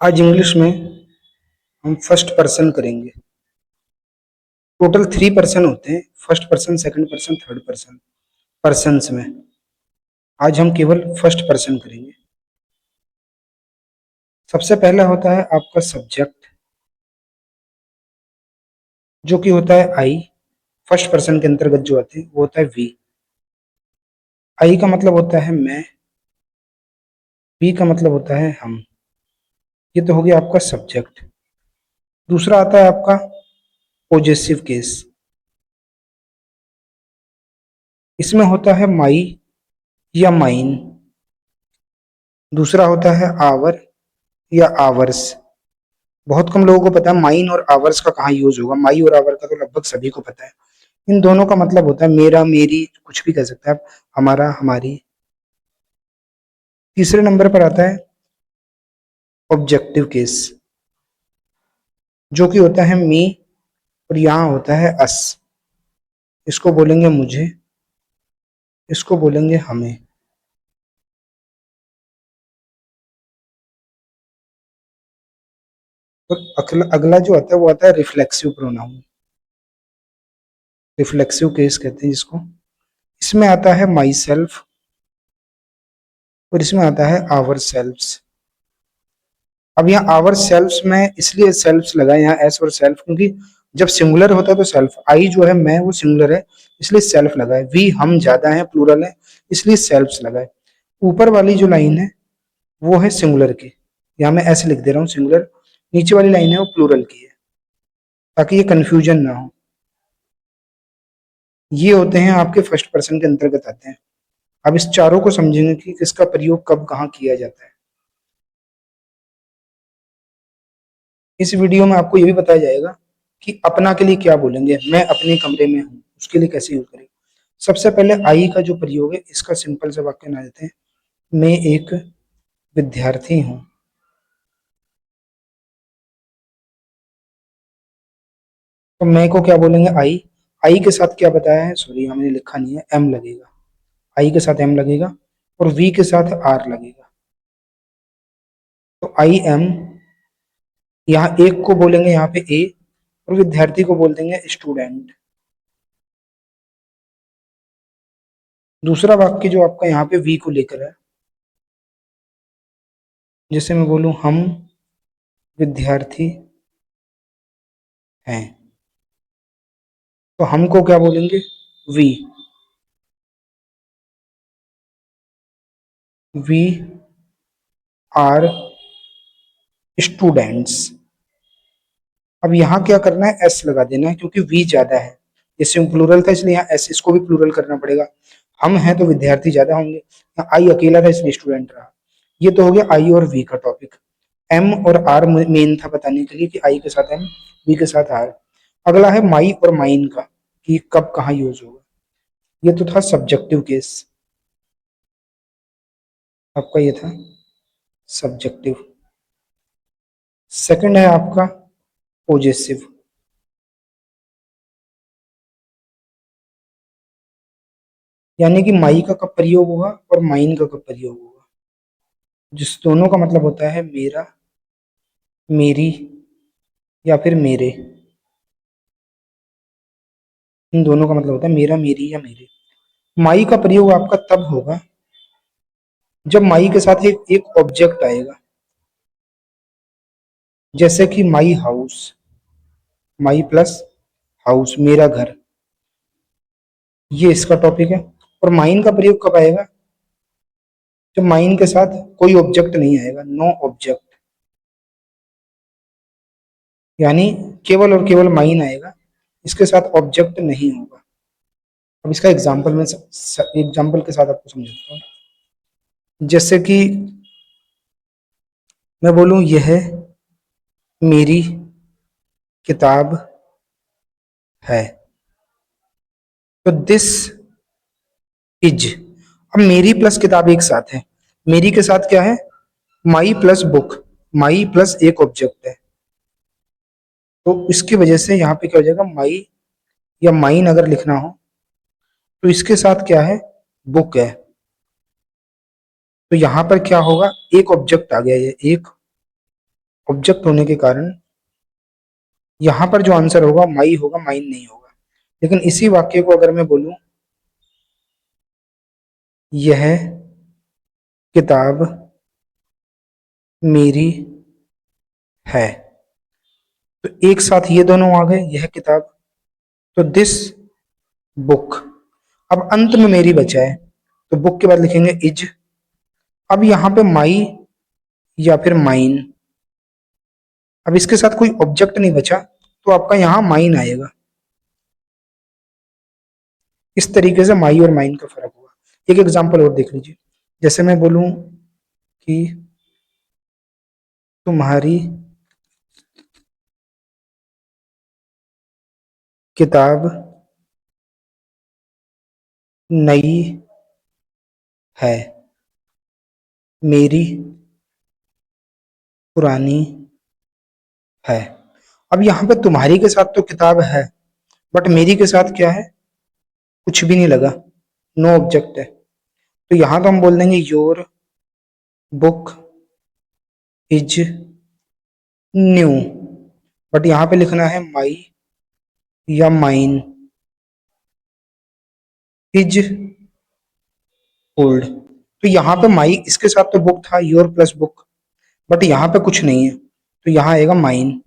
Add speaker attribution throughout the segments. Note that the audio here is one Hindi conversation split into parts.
Speaker 1: आज इंग्लिश में हम फर्स्ट पर्सन करेंगे। टोटल 3 पर्सन होते हैं, first person, second person, third person. Persons में आज हम केवल फर्स्ट पर्सन करेंगे। सबसे पहला होता है आपका सब्जेक्ट, जो कि होता है आई। फर्स्ट पर्सन के अंतर्गत जो आते हैं वो होता है वी। आई का मतलब होता है मैं, वी का मतलब होता है हम। ये तो हो गया आपका सब्जेक्ट। दूसरा आता है आपका पोजेसिव केस। इसमें होता है माई या माइन। दूसरा होता है आवर या आवर्स। बहुत कम लोगों को पता है माइन और आवर्स का कहाँ यूज होगा। माई और आवर का तो लगभग सभी को पता है। इन दोनों का मतलब होता है मेरा, मेरी, कुछ भी कह सकते हैं आप, हमारा, हमारी। तीसरे नंबर पर आता है ऑब्जेक्टिव केस, जो कि होता है मी और यहाँ होता है अस। इसको बोलेंगे मुझे, इसको बोलेंगे हमें। और अगला जो आता है वो आता है रिफ्लेक्सिव प्रोनाउन। रिफ्लेक्सिव केस कहते हैं जिसको। इसमें आता है माई सेल्फ और इसमें आता है आवर सेल्फ्स। अब यहाँ आवर सेल्फ्स में इसलिए सेल्फ्स लगा है यहाँ एस और सेल्फ, क्योंकि जब सिंगुलर होता है तो सेल्फ। आई जो है मैं, वो सिंगुलर है इसलिए सेल्फ लगा है। वी हम ज्यादा है, प्लूरल है, इसलिए सेल्फ्स लगा है। ऊपर वाली जो लाइन है वो है सिंगुलर की, यहाँ मैं ऐसे लिख दे रहा हूँ सिंगुलर। नीचे वाली लाइन है वो प्लूरल की है, ताकि ये कंफ्यूजन ना हो। ये होते हैं आपके फर्स्ट पर्सन के अंतर्गत आते हैं। अब इस चारों को समझेंगे कि किसका प्रयोग कब कहाँ किया जाता है। इस वीडियो में आपको ये भी बताया जाएगा कि अपना के लिए क्या बोलेंगे। मैं अपने कमरे में हूँ, उसके लिए कैसे यूज करेंगे। सबसे पहले आई का जो प्रयोग है, इसका सिंपल सा वाक्य बना देते हैं। मैं एक विद्यार्थी हूँ। तो मैं को क्या बोलेंगे, आई। आई के साथ क्या बताया है, सॉरी यहाँ मैंने लिखा नहीं है, एम लगेगा। आई के साथ एम लगेगा और वी के साथ आर लगेगा। तो आई एम, यहाँ एक को बोलेंगे यहाँ पे ए और विद्यार्थी को बोल देंगे स्टूडेंट। दूसरा वाक्य जो आपका यहाँ पे वी को लेकर है, जैसे मैं बोलूं हम विद्यार्थी हैं, तो हमको क्या बोलेंगे, वी। We are students. अब यहाँ क्या करना है, एस लगा देना है, क्योंकि वी ज्यादा है। जैसे प्लूरल था इसलिए यहाँ एस, इसको भी प्लूरल करना पड़ेगा। हम हैं तो विद्यार्थी ज्यादा होंगे। यहाँ आई अकेला था इसलिए स्टूडेंट रहा। ये तो हो गया आई और वी का टॉपिक। एम और आर मेन था बताने के लिए कि आई के साथ एम, वी के साथ आर। अगला है माई और माइन का, कि कब कहाँ यूज होगा। ये तो था सब्जेक्टिव केस, आपका ये था सब्जेक्टिव। सेकंड है आपका पोजेसिव। यानी कि माई का कब प्रयोग होगा और माइन का कब प्रयोग होगा। जिस दोनों का मतलब होता है मेरा, मेरी या फिर मेरे। इन दोनों का मतलब होता है मेरा, मेरी या मेरे। माई का प्रयोग आपका तब होगा जब माई के साथ एक ऑब्जेक्ट आएगा। जैसे कि my house, my plus house, मेरा घर। ये इसका टॉपिक है। और माइन का प्रयोग कब आएगा, जब माइन के साथ कोई ऑब्जेक्ट नहीं आएगा, नो ऑब्जेक्ट। यानी केवल और केवल माइन आएगा, इसके साथ ऑब्जेक्ट नहीं होगा। अब इसका एग्जाम्पल में एग्जाम्पल के साथ आपको समझाता हूँ। जैसे कि मैं बोलूं यह मेरी किताब है, तो दिस इज। अब मेरी प्लस किताब एक साथ है। मेरी के साथ क्या है, माई प्लस बुक। माई प्लस एक ऑब्जेक्ट है, तो इसकी वजह से यहाँ पे क्या हो जाएगा, माई या माइन अगर लिखना हो तो इसके साथ क्या है, बुक है। तो यहाँ पर क्या होगा, एक ऑब्जेक्ट आ गया, ये एक ऑब्जेक्ट होने के कारण यहां पर जो आंसर होगा माई होगा, माइन नहीं होगा। लेकिन इसी वाक्य को अगर मैं बोलूं यह किताब मेरी है, तो एक साथ ये दोनों आ गए, यह किताब, तो दिस बुक। अब अंत में मेरी बचा है, तो बुक के बाद लिखेंगे इज। अब यहां पे माई या फिर माइन, अब इसके साथ कोई ऑब्जेक्ट नहीं बचा, तो आपका यहां माइन आएगा। इस तरीके से माई और माइन का फर्क हुआ। एक एग्जांपल और देख लीजिए, जैसे मैं बोलूं कि तुम्हारी किताब नई है, मेरी पुरानी है। अब यहाँ पे तुम्हारी के साथ तो किताब है, बट मेरी के साथ क्या है, कुछ भी नहीं लगा, नो ऑब्जेक्ट है। तो यहाँ तो हम बोल देंगे your book is new, but यहाँ पे लिखना है माई या माइन इज ओल्ड। तो यहाँ पे माई, इसके साथ तो बुक था, योर प्लस बुक, बट यहाँ पे कुछ नहीं है, तो यहाँ आएगा माइन।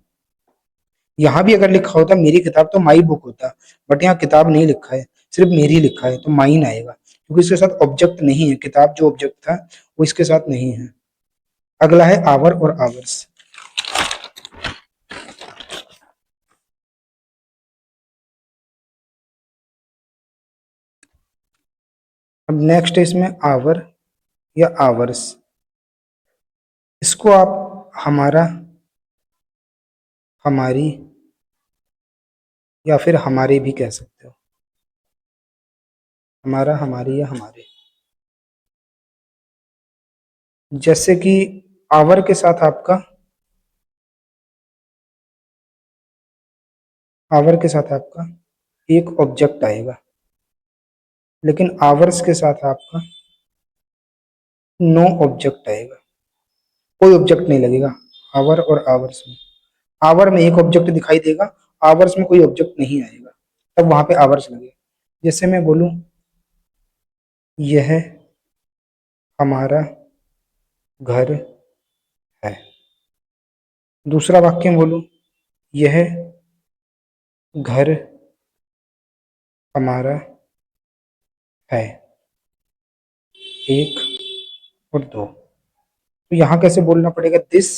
Speaker 1: यहाँ भी अगर लिखा होता मेरी किताब तो माई बुक होता, बट यहाँ किताब नहीं लिखा है, सिर्फ मेरी लिखा है, तो माइन आएगा, क्योंकि इसके साथ ऑब्जेक्ट नहीं है, किताब जो ऑब्जेक्ट था वो इसके साथ नहीं है। अगला है आवर और आवर्स। अब नेक्स्ट है इसमें आवर या आवर्स। इसको आप हमारा, हमारी या फिर हमारे भी कह सकते हो, हमारा, हमारी या हमारे। जैसे कि आवर के साथ आपका, आवर के साथ आपका एक ऑब्जेक्ट आएगा, लेकिन आवर्स के साथ आपका नो ऑब्जेक्ट आएगा, कोई ऑब्जेक्ट नहीं लगेगा आवर और आवर्स में। आवर में एक ऑब्जेक्ट दिखाई देगा, आवर्स में कोई ऑब्जेक्ट नहीं आएगा, तब वहां पे आवर्स लगेगा। जैसे मैं बोलूं यह हमारा घर है, दूसरा वाक्य में बोलूं यह घर हमारा है, एक और दो। तो यहाँ कैसे बोलना पड़ेगा, दिस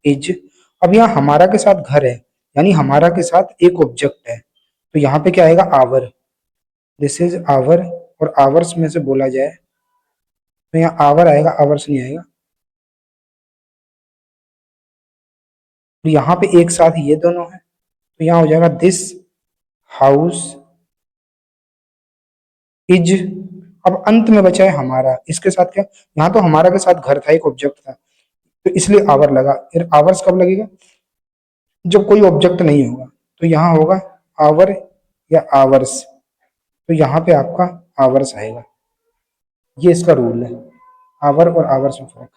Speaker 1: इज। अब यहाँ हमारा के साथ घर है, यानी हमारा के साथ एक ऑब्जेक्ट है, तो यहाँ पे क्या आएगा, आवर। दिस इज आवर, और आवर्स में से बोला जाए तो यहाँ आवर आएगा, आवर्स नहीं आएगा। तो यहाँ पे एक साथ ये दोनों है, तो यहाँ हो जाएगा दिस हाउस इज। अब अंत में बचा है हमारा, इसके साथ क्या, यहाँ तो हमारा के साथ घर था, एक ऑब्जेक्ट था, तो इसलिए आवर लगा। फिर आवर्स कब लगेगा, जब कोई ऑब्जेक्ट नहीं होगा, तो यहाँ होगा आवर या आवर्स, तो यहाँ पे आपका आवर्स आएगा। ये इसका रूल है, आवर और आवर्स में फर्क।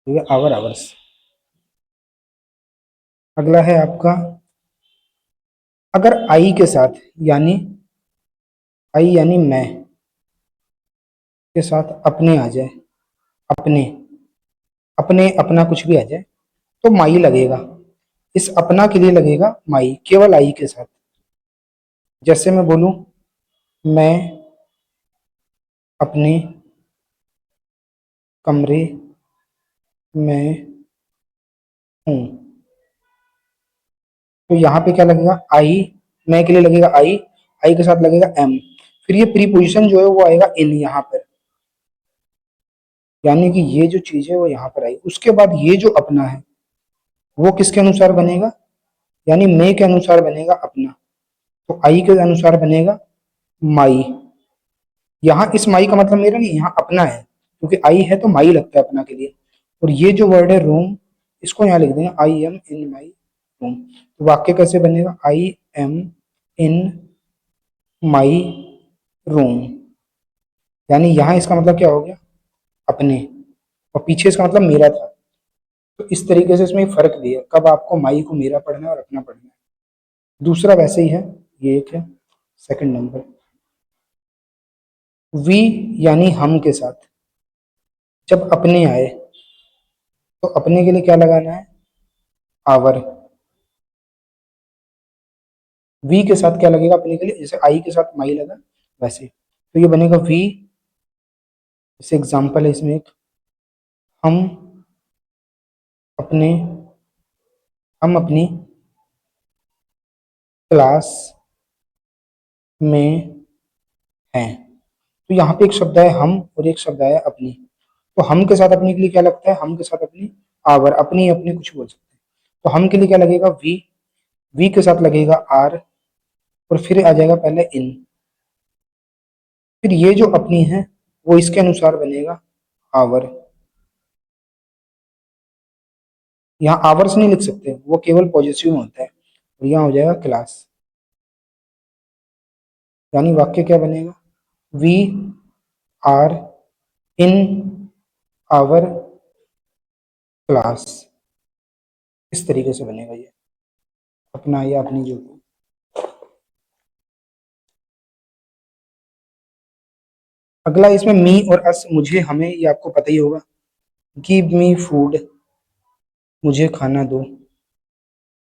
Speaker 1: ठीक है, आवर आवर्स। अगला है आपका, अगर आई के साथ, यानी आई यानी मैं के साथ अपने आ जाए, अपने, अपने अपना कुछ भी आ जाए, तो माई लगेगा। इस अपना के लिए लगेगा माई, केवल आई के साथ। जैसे मैं बोलूं मैं अपने कमरे में हूं, तो यहाँ पे क्या लगेगा, आई, मैं के लिए लगेगा आई, आई के साथ लगेगा एम, फिर ये प्रीपोजिशन जो है वो आएगा इन यहाँ पर, यानी कि ये जो चीज है वो यहाँ पर आई। उसके बाद ये जो अपना है वो किसके अनुसार बनेगा, यानी मैं के अनुसार बनेगा अपना, तो आई के अनुसार बनेगा माई। यहाँ इस माई का मतलब मेरा नहीं, यहाँ अपना है, क्योंकि आई है तो माई लगता है अपना के लिए। और ये जो वर्ड है रूम, इसको यहाँ लिख देंगे I am in my room. तो वाक्य कैसे बनेगा, I am in my room, यानी यहाँ इसका मतलब क्या हो गया, अपने, और पीछे इसका मतलब मेरा था। तो इस तरीके से इसमें फर्क भी है, कब आपको माई को मेरा पढ़ना है और अपना पढ़ना है। दूसरा वैसे ही है, ये एक है सेकंड नंबर। वी यानी हम के साथ जब अपने आए तो अपने के लिए क्या लगाना है, आवर। वी के साथ क्या लगेगा अपने के लिए, जैसे आई के साथ माई लगा वैसे, तो ये बनेगा वी। जैसे एग्जाम्पल है इसमें एक, हम अपने, हम अपनी क्लास में हैं। तो यहाँ पे एक शब्द है हम और एक शब्द है अपनी। तो हम के साथ अपनी के लिए क्या लगता है, हम के साथ अपनी आवर, अपनी अपनी कुछ बोल सकते हैं। तो हम के लिए क्या लगेगा, वी के साथ लगेगा आर, और फिर आ जाएगा पहले इन। फिर ये जो अपनी है वो इसके अनुसार बनेगा आवर। यहाँ आवर्स नहीं लिख सकते, वो केवल पॉजिटिव में होता है, और यहाँ हो जाएगा क्लास। यानी वाक्य क्या बनेगा, we are in our class. इस तरीके से बनेगा ये, अपना या अपनी जो भी। अगला इसमें मी और अस, मुझे हमें, ये आपको पता ही होगा। गिव मी फूड, मुझे खाना दो,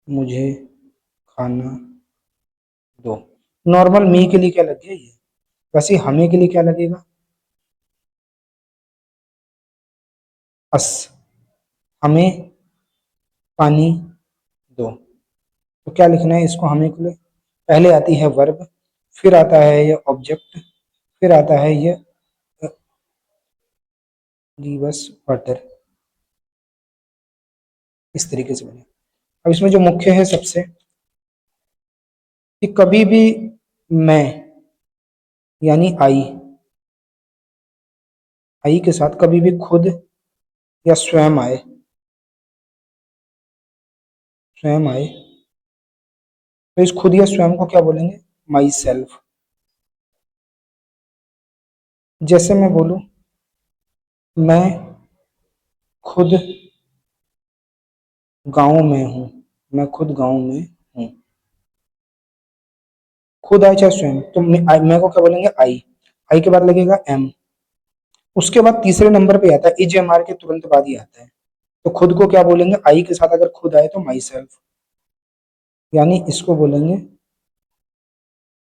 Speaker 1: मुझे खाना दो। नॉर्मल मी के लिए क्या लग गया ये, वैसे हमें के लिए क्या लगेगा, अस, हमें पानी दो। तो क्या लिखना है इसको हमें के लिए, पहले आती है वर्ब, फिर आता है ये ऑब्जेक्ट, फिर आता है ये गिव अस वाटर। इस तरीके से बने। अब इसमें जो मुख्य है सबसे, कि कभी भी मैं यानी आई के साथ कभी भी खुद या स्वयं आए, स्वयं आए, तो इस खुद या स्वयं को क्या बोलेंगे, माई सेल्फ। जैसे मैं बोलूं, मैं खुद गांव में हूं, मैं खुद गांव में हूं। खुद आए चाहे स्वयं, तो मैं को क्या बोलेंगे, आई के बाद लगेगा एम। उसके बाद तीसरे नंबर पे आता है इज, एम आर के तुरंत बाद ही आता है। तो खुद को क्या बोलेंगे, आई के साथ अगर खुद आए तो माई सेल्फ, यानी इसको बोलेंगे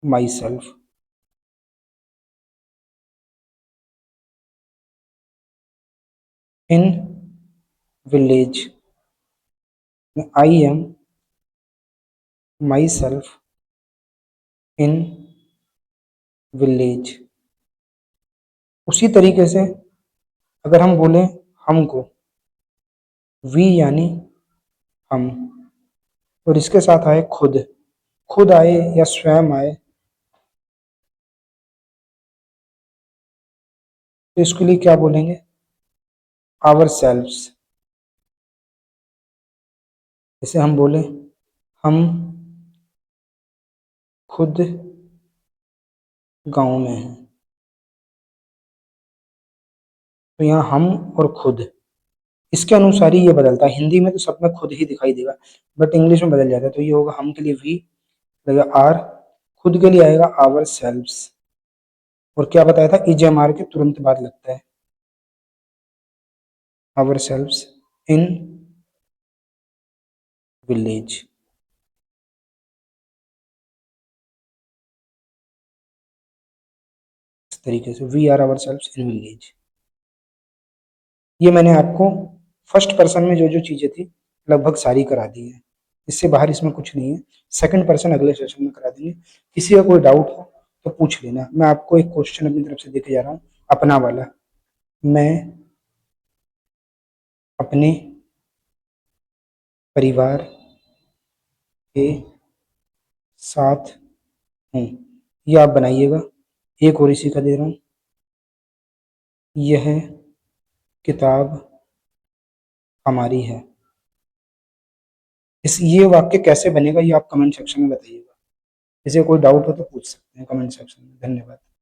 Speaker 1: my self. In village, I am my self in village. उसी तरीके से अगर हम बोले हमको, वी यानी हम, और इसके साथ आए खुद, खुद आए या स्वयं आए, तो इसके लिए क्या बोलेंगे, आवर सेल्व्स। जैसे हम बोले हम खुद गांव में हैं, तो यहाँ हम और खुद, इसके अनुसार ही ये बदलता है। हिंदी में तो सब में खुद ही दिखाई देगा, बट इंग्लिश में बदल जाता है। तो ये होगा हम के लिए वी लगेगा आर, खुद के लिए आएगा आवर सेल्व्स, और क्या बताया था, इज एम आर के तुरंत बाद लगता है आवर सेल्व्स इन विलेज। इस तरीके से we are ourselves in village. ये मैंने आपको फर्स्ट पर्सन में जो जो चीजें थी लगभग सारी करा दी है, इससे बाहर इसमें कुछ नहीं है। सेकंड पर्सन अगले सेशन में करा देंगे। किसी का कोई डाउट हो तो पूछ लेना। मैं आपको एक क्वेश्चन अपनी तरफ से देके जा रहा हूँ, अपना वाला। मैं अपने परिवार के साथ हूँ, ये आप बनाइएगा। एक और इसी का दे रहा हूँ, यह किताब हमारी है। इस ये वाक्य कैसे बनेगा ये आप कमेंट सेक्शन में बताइएगा। किसी को कोई डाउट हो तो पूछ सकते हैं कमेंट सेक्शन में। धन्यवाद।